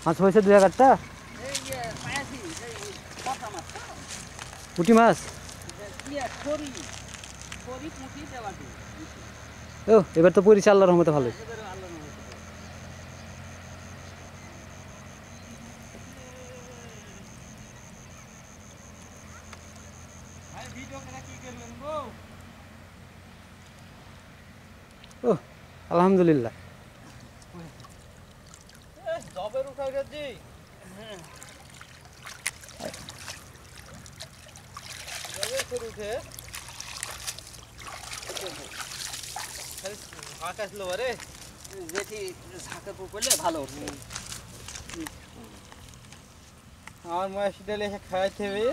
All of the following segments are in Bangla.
মাছ হয়েছে 2-1টা পুঁটি মাছ। ও এবার তো পরিচয় আল্লাহর রহমতে ভালো। ও আলহামদুলিল্লাহ। আমার মাসি ডালে এসে খাওয়াইতে হবে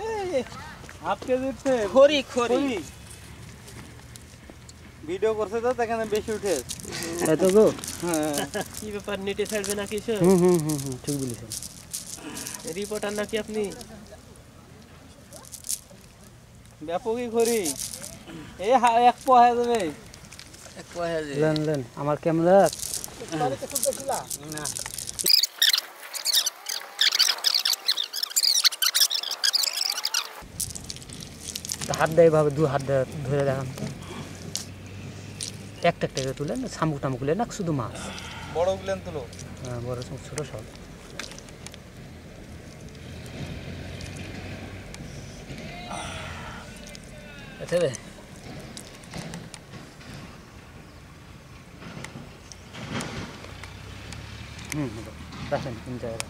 হাফ কেজি উঠছে খড়ি খড়ি ভিডিও করছে তো সেখানে বেশি উঠে এত গো। হ্যাঁ কি ব্যাপার নেটে ছাড়বে নাকি সে? ঠিক বলেছেন। রিপোর্টার নাকি আপনি? ব্যাপকই খড়ি এই এক পোয়া হয়ে যাবে। এক পোয়া হয়ে যাবে। লেন লেন আমার ক্যামেরা না হাত দেয় ভাবে 2 হাত ধরে দেখান তো। একটা একটা করে তুলেন শামুক টামুক তুলে না শুধু মাছ বড় গুলেন তুলো। হ্যাঁ বড় ছোট সব। আচ্ছা রে রাখেন 3 জায়গা।